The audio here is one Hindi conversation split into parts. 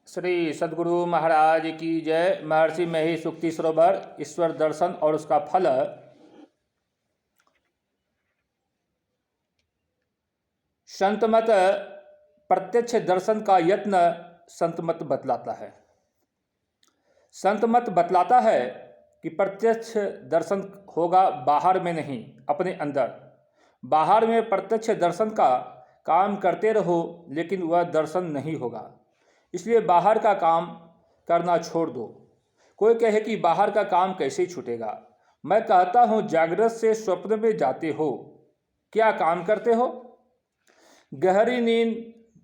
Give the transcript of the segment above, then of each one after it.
श्री सद्गुरु महाराज की जय। महर्षि मही सुक्ति सरोवर ईश्वर दर्शन और उसका फल। संतमत प्रत्यक्ष दर्शन का यत्न संतमत बतलाता है। संतमत बतलाता है कि प्रत्यक्ष दर्शन होगा बाहर में नहीं, अपने अंदर। बाहर में प्रत्यक्ष दर्शन का काम करते रहो, लेकिन वह दर्शन नहीं होगा। इसलिए बाहर का काम करना छोड़ दो। कोई कहे कि बाहर का काम कैसे छूटेगा। मैं कहता हूँ, जागृत से स्वप्न में जाते हो, क्या काम करते हो? गहरी नींद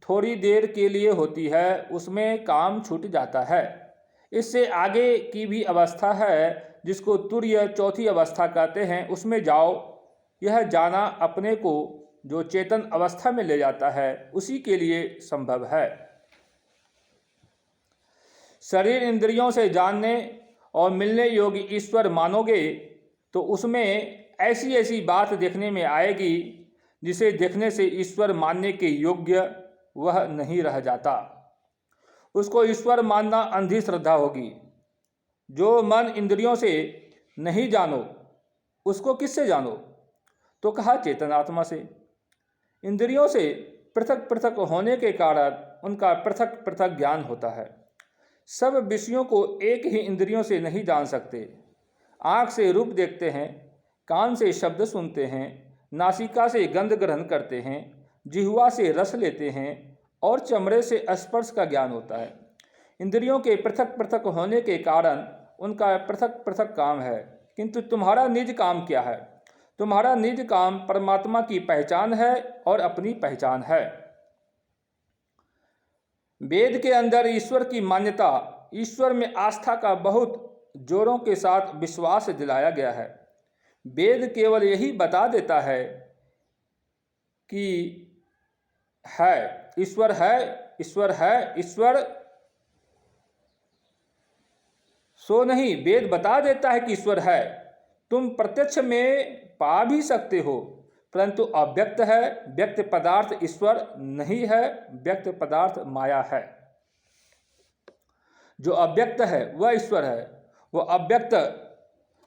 थोड़ी देर के लिए होती है, उसमें काम छूट जाता है। इससे आगे की भी अवस्था है, जिसको तुर्य चौथी अवस्था कहते हैं, उसमें जाओ। यह जाना अपने को जो चेतन अवस्था में ले जाता है, उसी के लिए संभव है। शरीर इंद्रियों से जानने और मिलने योग्य ईश्वर मानोगे तो उसमें ऐसी ऐसी बात देखने में आएगी जिसे देखने से ईश्वर मानने के योग्य वह नहीं रह जाता। उसको ईश्वर मानना अंधी श्रद्धा होगी। जो मन इंद्रियों से नहीं जानो, उसको किससे जानो? तो कहा चेतन आत्मा से। इंद्रियों से पृथक पृथक होने के कारण उनका पृथक पृथक ज्ञान होता है। सब विषयों को एक ही इंद्रियों से नहीं जान सकते। आँख से रूप देखते हैं, कान से शब्द सुनते हैं, नासिका से गंध ग्रहण करते हैं, जिह्वा से रस लेते हैं और चमड़े से स्पर्श का ज्ञान होता है। इंद्रियों के पृथक पृथक होने के कारण उनका पृथक पृथक काम है। किंतु तुम्हारा निज काम क्या है? तुम्हारा निज काम परमात्मा की पहचान है और अपनी पहचान है। वेद के अंदर ईश्वर की मान्यता, ईश्वर में आस्था का बहुत जोरों के साथ विश्वास दिलाया गया है। वेद केवल यही बता देता है कि है ईश्वर, है ईश्वर, है ईश्वर, सो नहीं। वेद बता देता है कि ईश्वर है। तुम प्रत्यक्ष में पा भी सकते हो, परंतु अव्यक्त है। व्यक्त पदार्थ ईश्वर नहीं है, व्यक्त पदार्थ माया है। जो अव्यक्त है वह ईश्वर है। वो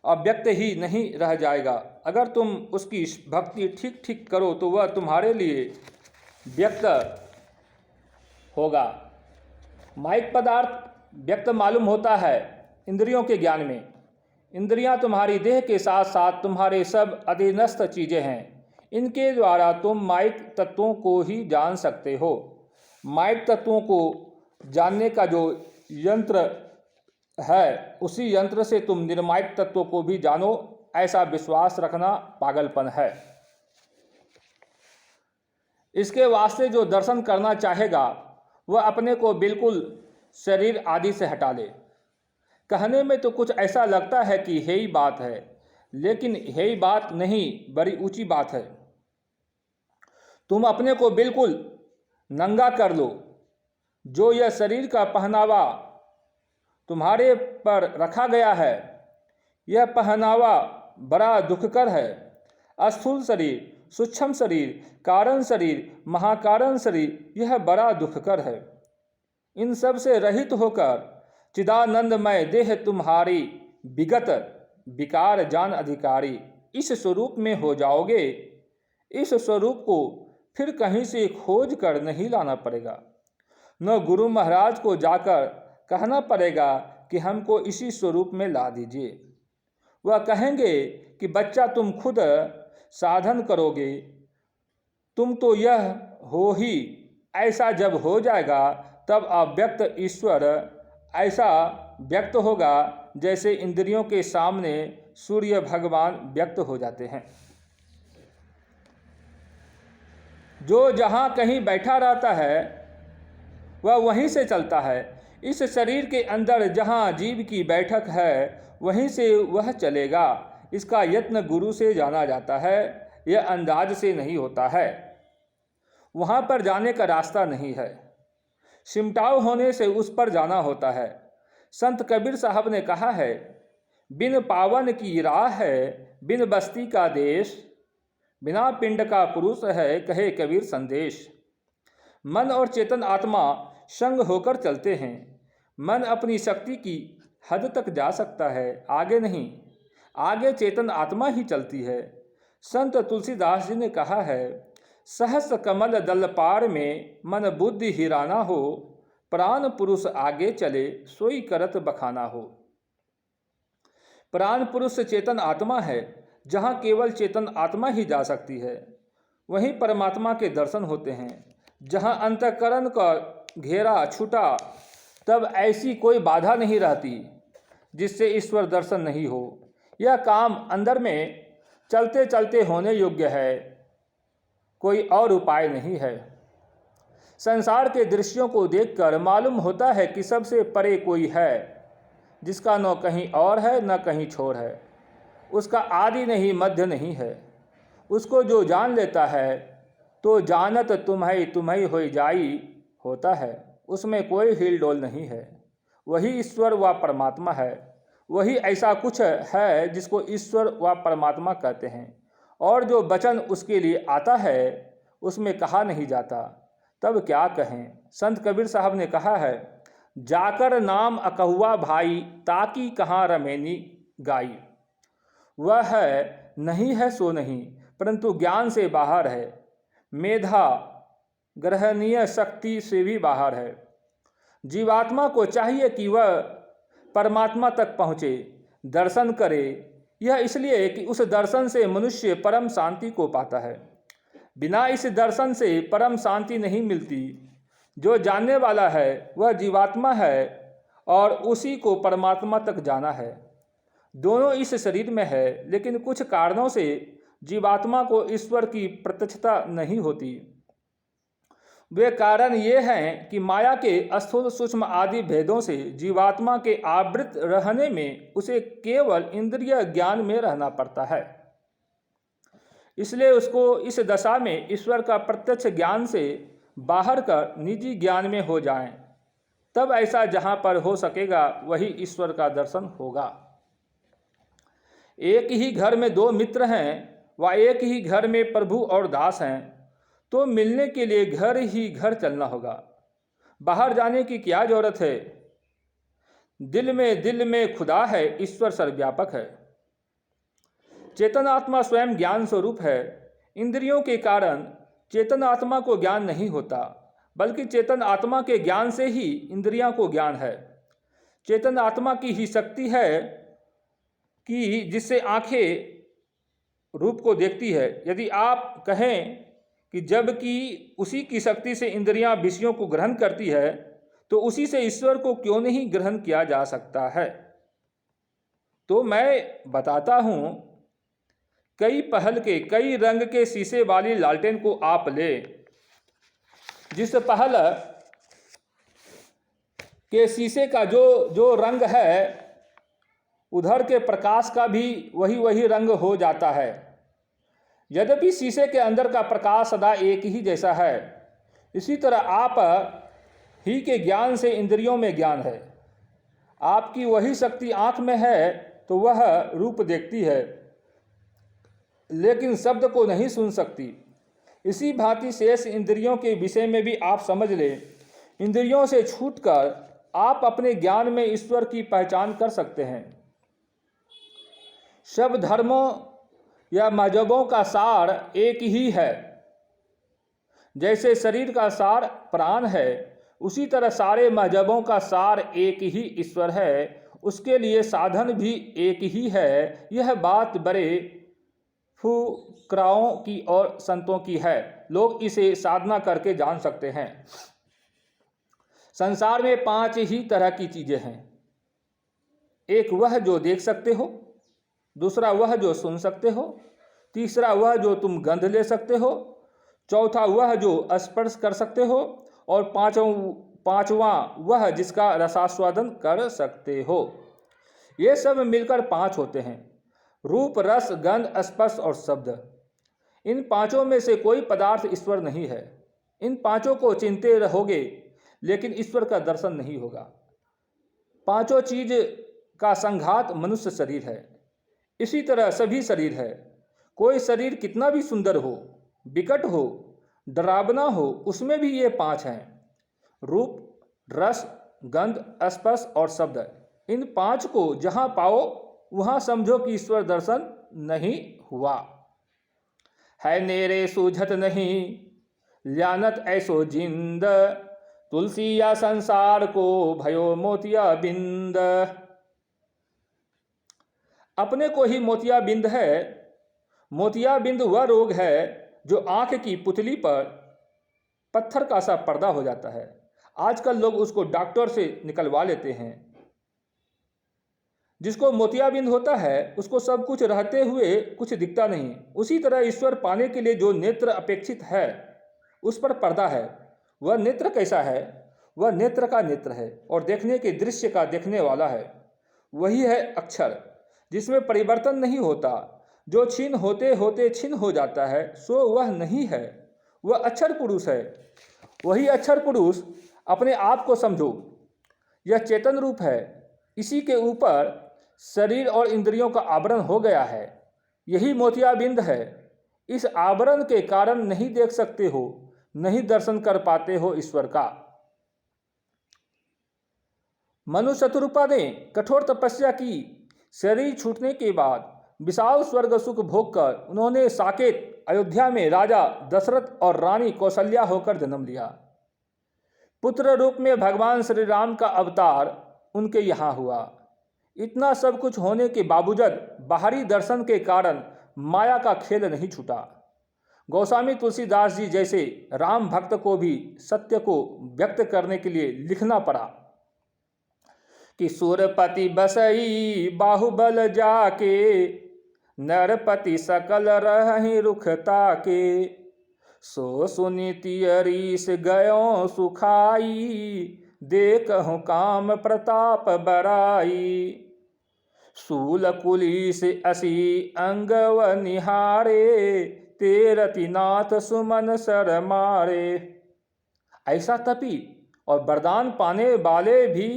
अव्यक्त ही नहीं रह जाएगा। अगर तुम उसकी भक्ति ठीक ठीक करो तो वह तुम्हारे लिए व्यक्त होगा। माइक पदार्थ व्यक्त मालूम होता है इंद्रियों के ज्ञान में। इंद्रियां तुम्हारी देह के साथ साथ तुम्हारे सब अधीनस्थ चीज़ें हैं। इनके द्वारा तुम माइक तत्वों को ही जान सकते हो। माइक तत्वों को जानने का जो यंत्र है, उसी यंत्र से तुम निर्माइक तत्वों को भी जानो, ऐसा विश्वास रखना पागलपन है। इसके वास्ते जो दर्शन करना चाहेगा वह अपने को बिल्कुल शरीर आदि से हटा ले। कहने में तो कुछ ऐसा लगता है कि है ही बात है, लेकिन है ही बात नहीं, बड़ी ऊंची बात है। तुम अपने को बिल्कुल नंगा कर लो। जो यह शरीर का पहनावा तुम्हारे पर रखा गया है, यह पहनावा बड़ा दुखकर है। स्थूल शरीर, सूक्ष्म शरीर, कारण शरीर, महाकारण शरीर, यह बड़ा दुखकर है। इन सब से रहित होकर चिदानंदमय देह तुम्हारी विगत विकार जान अधिकारी, इस स्वरूप में हो जाओगे। इस स्वरूप को फिर कहीं से खोज कर नहीं लाना पड़ेगा। न गुरु महाराज को जाकर कहना पड़ेगा कि हमको इसी स्वरूप में ला दीजिए। वह कहेंगे कि बच्चा तुम खुद साधन करोगे, तुम तो यह हो ही। ऐसा जब हो जाएगा तब अव्यक्त ईश्वर ऐसा व्यक्त होगा जैसे इंद्रियों के सामने सूर्य भगवान व्यक्त हो जाते हैं। जो जहाँ कहीं बैठा रहता है वह वहीं से चलता है। इस शरीर के अंदर जहाँ जीव की बैठक है वहीं से वह चलेगा। इसका यत्न गुरु से जाना जाता है, यह अंदाज से नहीं होता है। वहाँ पर जाने का रास्ता नहीं है, सिमटाव होने से उस पर जाना होता है। संत कबीर साहब ने कहा है, बिन पावन की राह है, बिन बस्ती का देश, बिना पिंड का पुरुष है, कहे कबीर संदेश। मन और चेतन आत्मा संग होकर चलते हैं। मन अपनी शक्ति की हद तक जा सकता है, आगे नहीं। आगे चेतन आत्मा ही चलती है। संत तुलसीदास जी ने कहा है, सहस कमल दल पार में मन बुद्धि हिराना हो, प्राण पुरुष आगे चले सोई करत बखाना हो। प्राण पुरुष चेतन आत्मा है। जहाँ केवल चेतन आत्मा ही जा सकती है, वहीं परमात्मा के दर्शन होते हैं। जहाँ अंतःकरण का घेरा छूटा, तब ऐसी कोई बाधा नहीं रहती जिससे ईश्वर दर्शन नहीं हो। यह काम अंदर में चलते चलते होने योग्य है, कोई और उपाय नहीं है। संसार के दृश्यों को देखकर मालूम होता है कि सबसे परे कोई है, जिसका न कहीं और है न कहीं छोर है। उसका आदि नहीं, मध्य नहीं है। उसको जो जान लेता है तो जानत तुम्हें होई जाई होता है। उसमें कोई हिल डोल नहीं है। वही ईश्वर व परमात्मा है। वही ऐसा कुछ है जिसको ईश्वर व परमात्मा कहते हैं। और जो वचन उसके लिए आता है उसमें कहा नहीं जाता, तब क्या कहें। संत कबीर साहब ने कहा है, जाकर नाम अकहुआ भाई, ताकि कहाँ रमेनी गाई। वह है नहीं है सो नहीं, परंतु ज्ञान से बाहर है। मेधा ग्रहणीय शक्ति से भी बाहर है। जीवात्मा को चाहिए कि वह परमात्मा तक पहुँचे, दर्शन करे। यह इसलिए कि उस दर्शन से मनुष्य परम शांति को पाता है। बिना इस दर्शन से परम शांति नहीं मिलती। जो जानने वाला है वह जीवात्मा है और उसी को परमात्मा तक जाना है। दोनों इस शरीर में है, लेकिन कुछ कारणों से जीवात्मा को ईश्वर की प्रत्यक्षता नहीं होती। वे कारण ये हैं कि माया के स्थूल सूक्ष्म आदि भेदों से जीवात्मा के आवृत रहने में उसे केवल इंद्रिय ज्ञान में रहना पड़ता है। इसलिए उसको इस दशा में ईश्वर का प्रत्यक्ष ज्ञान से बाहर कर निजी ज्ञान में हो जाएं, तब ऐसा जहाँ पर हो सकेगा वही ईश्वर का दर्शन होगा। एक ही घर में दो मित्र हैं व एक ही घर में प्रभु और दास हैं, तो मिलने के लिए घर ही घर चलना होगा। बाहर जाने की क्या जरूरत है। दिल में खुदा है, ईश्वर सर्वव्यापक है। चेतन आत्मा स्वयं ज्ञान स्वरूप है। इंद्रियों के कारण चेतन आत्मा को ज्ञान नहीं होता, बल्कि चेतन आत्मा के ज्ञान से ही इंद्रियां को ज्ञान है। चेतन आत्मा की ही शक्ति है कि जिससे आंखें रूप को देखती है। यदि आप कहें कि जबकि उसी की शक्ति से इंद्रियां विषयों को ग्रहण करती है, तो उसी से ईश्वर को क्यों नहीं ग्रहण किया जा सकता है। तो मैं बताता हूं, कई पहल के कई रंग के शीशे वाली लालटेन को आप ले। जिस पहल के शीशे का जो रंग है, उधर के प्रकाश का भी वही रंग हो जाता है। यद्यपि शीशे के अंदर का प्रकाश सदा एक ही जैसा है, इसी तरह आप ही के ज्ञान से इंद्रियों में ज्ञान है। आपकी वही शक्ति आँख में है तो वह रूप देखती है, लेकिन शब्द को नहीं सुन सकती। इसी भांति शेष इंद्रियों के विषय में भी आप समझ लें। इंद्रियों से छूटकर आप अपने ज्ञान में ईश्वर की पहचान कर सकते हैं। सब धर्मों या मजहबों का सार एक ही है। जैसे शरीर का सार प्राण है, उसी तरह सारे मजहबों का सार एक ही ईश्वर है। उसके लिए साधन भी एक ही है। यह बात बड़े फुकराओं की और संतों की है। लोग इसे साधना करके जान सकते हैं। संसार में 5 ही तरह की चीजें हैं। एक वह जो देख सकते हो, दूसरा वह जो सुन सकते हो, तीसरा वह जो तुम गंध ले सकते हो, चौथा वह जो स्पर्श कर सकते हो, और पांचवा वह जिसका रसास्वादन कर सकते हो। ये सब मिलकर 5 होते हैं। रूप, रस, गंध, स्पर्श और शब्द। इन 5 में से कोई पदार्थ ईश्वर नहीं है। इन 5 को चिंते रहोगे, लेकिन ईश्वर का दर्शन नहीं होगा। 5 चीज का संघात मनुष्य शरीर है। इसी तरह सभी शरीर है। कोई शरीर कितना भी सुंदर हो, विकट हो, डरावना हो, उसमें भी ये 5 हैं। रूप, रस, गंध, स्पर्श और शब्द, इन 5 को जहाँ पाओ वहाँ समझो कि ईश्वर दर्शन नहीं हुआ है। नेरे सूझत नहीं ल्यानत ऐसो जिंद, तुलसी या संसार को भयो मोतिया बिंद। अपने को ही मोतिया बिंद है। मोतिया बिंद वह रोग है जो आंख की पुतली पर पत्थर का सा पर्दा हो जाता है। आजकल लोग उसको डॉक्टर से निकलवा लेते हैं। जिसको मोतियाबिंद होता है उसको सब कुछ रहते हुए कुछ दिखता नहीं। उसी तरह ईश्वर पाने के लिए जो नेत्र अपेक्षित है उस पर पर्दा है। वह नेत्र कैसा है? वह नेत्र का नेत्र है और देखने के दृश्य का देखने वाला है। वही है अक्षर, जिसमें परिवर्तन नहीं होता, जो छीन होते होते छीन हो जाता है, सो वह नहीं है, वह अक्षर पुरुष है। वही अक्षर पुरुष अपने आप को समझो, यह चेतन रूप है। इसी के ऊपर शरीर और इंद्रियों का आवरण हो गया है। यही मोतियाबिंद है। इस आवरण के कारण नहीं देख सकते हो, नहीं दर्शन कर पाते हो ईश्वर का। मनु शतरूपा ने कठोर तपस्या की। शरीर छूटने के बाद विशाल स्वर्ग सुख भोग कर उन्होंने साकेत अयोध्या में राजा दशरथ और रानी कौशल्या होकर जन्म लिया। पुत्र रूप में भगवान श्री राम का अवतार उनके यहाँ हुआ। इतना सब कुछ होने के बावजूद बाहरी दर्शन के कारण माया का खेल नहीं छूटा। गोस्वामी तुलसीदास जी जैसे राम भक्त को भी सत्य को व्यक्त करने के लिए लिखना पड़ा कि सुरपति बसई बाहुबल जाके, नरपति सकल रहि रुख ताके, सो सुनि तियरीस गयो सुखाई, देखहु काम प्रताप बराई। सूल कुलीस असी अंगव निहारे, तेरति नाथ सुमन सर मारे। ऐसा तपी और वरदान पाने वाले भी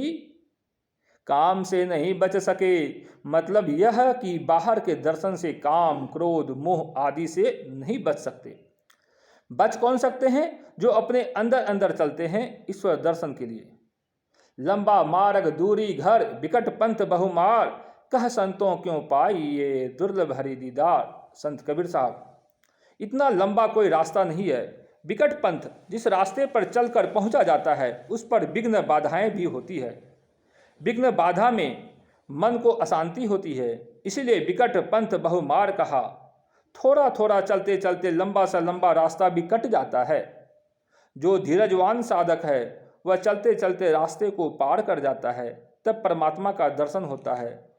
काम से नहीं बच सके। मतलब यह कि बाहर के दर्शन से काम, क्रोध, मोह आदि से नहीं बच सकते। बच कौन सकते हैं? जो अपने अंदर अंदर चलते हैं ईश्वर दर्शन के लिए। लंबा मार्ग दूरी घर, विकट पंथ बहुमार, कह संतों क्यों पाई ये दुर्लभ हरि दीदार। संत कबीर साहब। इतना लंबा कोई रास्ता नहीं है। विकट पंथ, जिस रास्ते पर चलकर पहुंचा जाता है उस पर विघ्न बाधाएं भी होती है। विघ्न बाधा में मन को अशांति होती है, इसीलिए विकट पंथ बहुमार कहा। थोड़ा थोड़ा चलते चलते लंबा सा लंबा रास्ता भी कट जाता है। जो धीरजवान साधक है वह चलते चलते रास्ते को पार कर जाता है, तब परमात्मा का दर्शन होता है।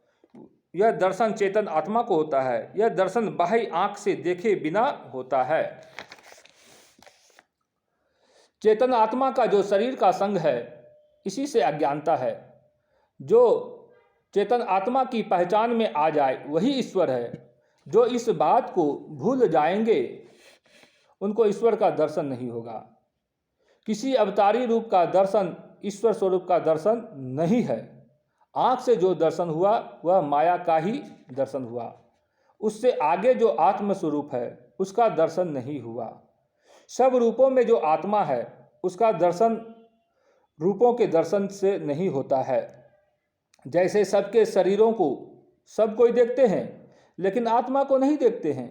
यह दर्शन चेतन आत्मा को होता है। यह दर्शन बाह्य आंख से देखे बिना होता है। चेतन आत्मा का जो शरीर का संग है, इसी से अज्ञानता है। जो चेतन आत्मा की पहचान में आ जाए वही ईश्वर है। जो इस बात को भूल जाएंगे उनको ईश्वर का दर्शन नहीं होगा। किसी अवतारी रूप का दर्शन ईश्वर स्वरूप का दर्शन नहीं है। आँख से जो दर्शन हुआ वह माया का ही दर्शन हुआ। उससे आगे जो आत्म स्वरूप है उसका दर्शन नहीं हुआ। सब रूपों में जो आत्मा है उसका दर्शन रूपों के दर्शन से नहीं होता है। जैसे सबके शरीरों को सब कोई देखते हैं लेकिन आत्मा को नहीं देखते हैं।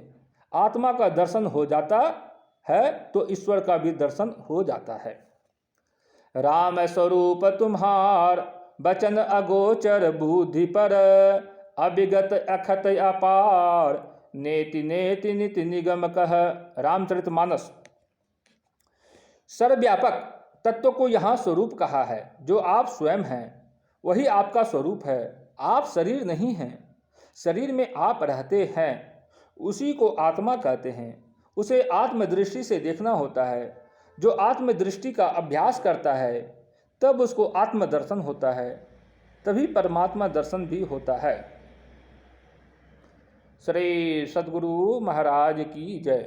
आत्मा का दर्शन हो जाता है तो ईश्वर का भी दर्शन हो जाता है। राम स्वरूप तुम्हार बचन अगोचर बुद्धि पर, अविगत अखत अपार, नेति नेति निति निगम कह। रामचरितमानस। सर्वव्यापक तत्व को यहाँ स्वरूप कहा है। जो आप स्वयं हैं वही आपका स्वरूप है। आप शरीर नहीं हैं। शरीर में आप रहते हैं, उसी को आत्मा कहते हैं। उसे आत्मदृष्टि से देखना होता है। जो आत्मदृष्टि का अभ्यास करता है तब उसको आत्मदर्शन होता है, तभी परमात्मा दर्शन भी होता है। श्री सद्गुरु महाराज की जय।